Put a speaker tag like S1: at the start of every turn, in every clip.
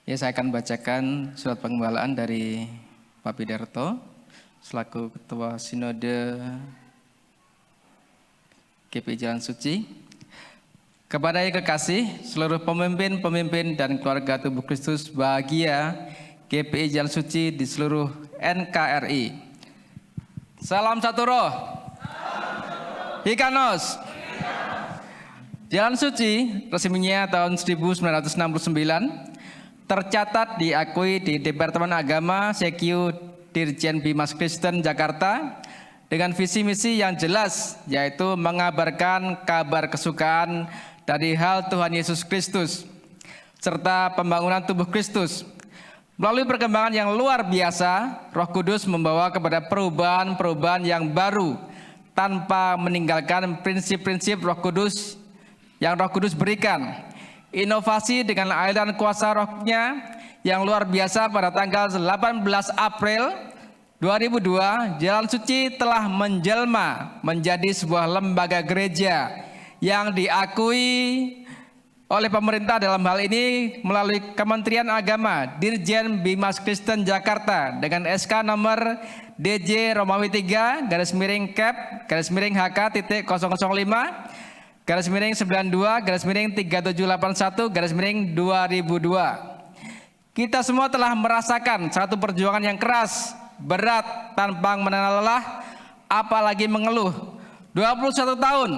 S1: Ya, saya akan bacakan surat penggembalaan dari Pak Pidarto selaku Ketua Sinode GPI Jalan Suci. Kepada yang kekasih, seluruh pemimpin dan keluarga tubuh Kristus bahagia GPI Jalan Suci di seluruh NKRI. Salam satu roh. Hikanos. Jalan Suci resminya tahun 1969 tercatat diakui di Departemen Agama CQ Dirjen Bimas Kristen Jakarta dengan visi misi yang jelas, yaitu mengabarkan kabar kesukaan dari hal Tuhan Yesus Kristus serta pembangunan tubuh Kristus. Melalui perkembangan yang luar biasa, Roh Kudus membawa kepada perubahan-perubahan yang baru tanpa meninggalkan prinsip-prinsip Roh Kudus yang Roh Kudus berikan. Inovasi dengan aliran kuasa Rohnya yang luar biasa pada tanggal 18 April 2002, Jalan Suci telah menjelma menjadi sebuah lembaga gereja yang diakui oleh pemerintah, dalam hal ini melalui Kementerian Agama, Dirjen Bimas Kristen Jakarta dengan SK nomor DJ Romawi 3 _HK_HK-005-92-3781-2002. Kita semua telah merasakan satu perjuangan yang keras, berat, tanpa mengenal lelah, apalagi mengeluh. 21 tahun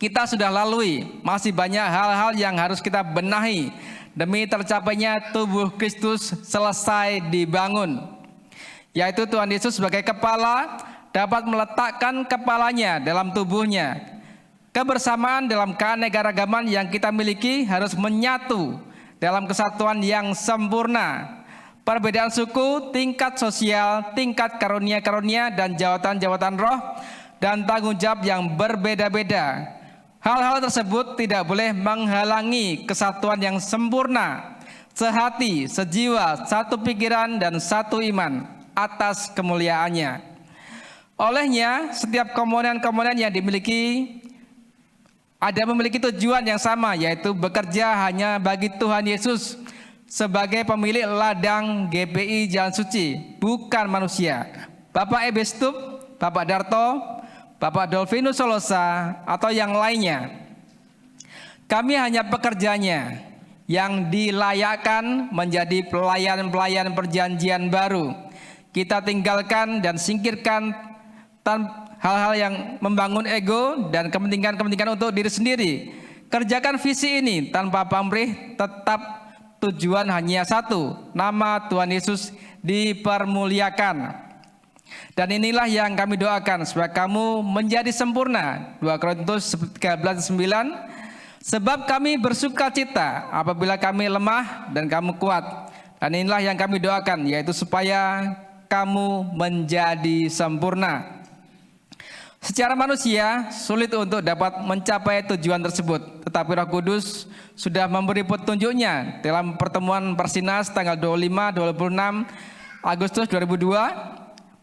S1: kita sudah lalui, masih banyak hal-hal yang harus kita benahi demi tercapainya tubuh Kristus selesai dibangun, yaitu Tuhan Yesus sebagai kepala dapat meletakkan kepalanya dalam tubuhnya. Kebersamaan dalam keanekaragaman yang kita miliki harus menyatu dalam kesatuan yang sempurna. Perbedaan suku, tingkat sosial, tingkat karunia-karunia dan jawatan-jawatan roh dan tanggung jawab yang berbeda-beda. Hal-hal tersebut tidak boleh menghalangi kesatuan yang sempurna, sehati, sejiwa, satu pikiran dan satu iman atas kemuliaannya. Olehnya, setiap komponen-komponen yang dimiliki memiliki tujuan yang sama, yaitu bekerja hanya bagi Tuhan Yesus sebagai pemilik ladang GPI Jalan Suci, bukan manusia. Bapak Ebestup, Bapak Darto, Bapak Dolfinus Solosa, atau yang lainnya. Kami hanya pekerjanya yang dilayakkan menjadi pelayan-pelayan perjanjian baru. Kita tinggalkan dan singkirkan hal-hal yang membangun ego dan kepentingan-kepentingan untuk diri sendiri. Kerjakan visi ini tanpa pamrih, tetap tujuan hanya satu, nama Tuhan Yesus dipermuliakan. Dan inilah yang kami doakan supaya kamu menjadi sempurna. 2 Korintus 13:9. Sebab kami bersuka cita apabila kami lemah dan kamu kuat. Dan inilah yang kami doakan, yaitu supaya kamu menjadi sempurna. Secara manusia sulit untuk dapat mencapai tujuan tersebut, tetapi Roh Kudus sudah memberi petunjuknya dalam pertemuan Persinas tanggal 25-26 Agustus 2022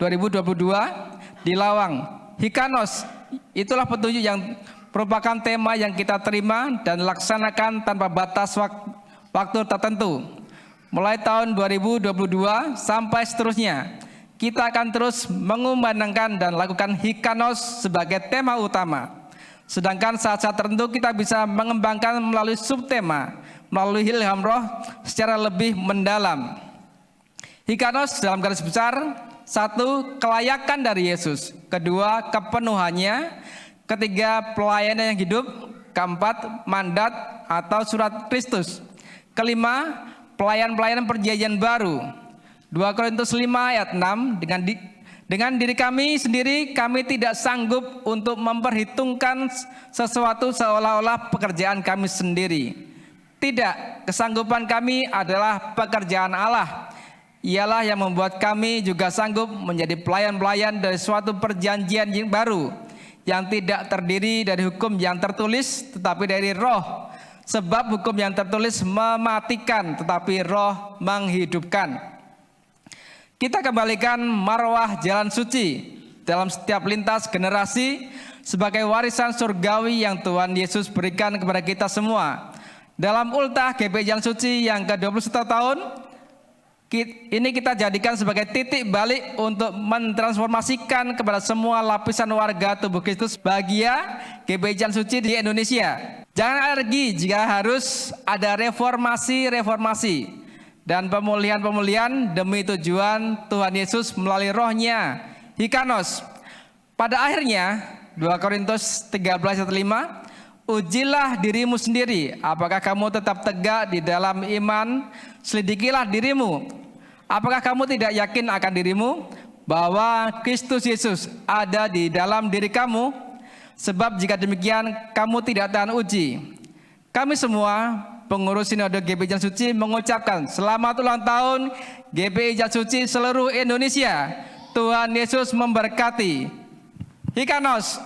S1: di Lawang. Hikanos, itulah petunjuk yang merupakan tema yang kita terima dan laksanakan tanpa batas waktu tertentu. Mulai tahun 2022 sampai seterusnya, kita akan terus mengumandangkan dan lakukan hikanos sebagai tema utama. Sedangkan saat-saat tertentu kita bisa mengembangkan melalui subtema, melalui ilham roh secara lebih mendalam. Hikanos dalam garis besar: 1. Kelayakan dari Yesus. 2. Kepenuhannya. 3. Pelayanan yang hidup. 4. Mandat atau surat Kristus. 5. Pelayan-pelayanan perjanjian baru. 2 Korintus 5 ayat 6, dengan diri kami sendiri kami tidak sanggup untuk memperhitungkan sesuatu seolah-olah pekerjaan kami sendiri. Tidak, kesanggupan kami adalah pekerjaan Allah. Ialah yang membuat kami juga sanggup menjadi pelayan-pelayan dari suatu perjanjian yang baru, yang tidak terdiri dari hukum yang tertulis tetapi dari roh. Sebab hukum yang tertulis mematikan, tetapi roh menghidupkan. Kita kembalikan marwah Jalan Suci dalam setiap lintas generasi sebagai warisan surgawi yang Tuhan Yesus berikan kepada kita semua. Dalam ultah GPI Jalan Suci yang ke-21 tahun, ini kita jadikan sebagai titik balik untuk mentransformasikan kepada semua lapisan warga tubuh Kristus bahagia GPI Jalan Suci di Indonesia. Jangan alergi jika harus ada reformasi dan pemulihan demi tujuan Tuhan Yesus melalui rohnya. Hikanos. Pada akhirnya 2 Korintus 13 ayat 5, ujilah dirimu sendiri, apakah kamu tetap tegak di dalam iman. Selidikilah dirimu, apakah kamu tidak yakin akan dirimu bahwa Kristus Yesus ada di dalam diri kamu? Sebab jika demikian kamu tidak tahan uji. Kami semua pengurus Sinode GPI Jalan Suci mengucapkan selamat ulang tahun GPI Jalan Suci seluruh Indonesia. Tuhan Yesus memberkati. Hikanos.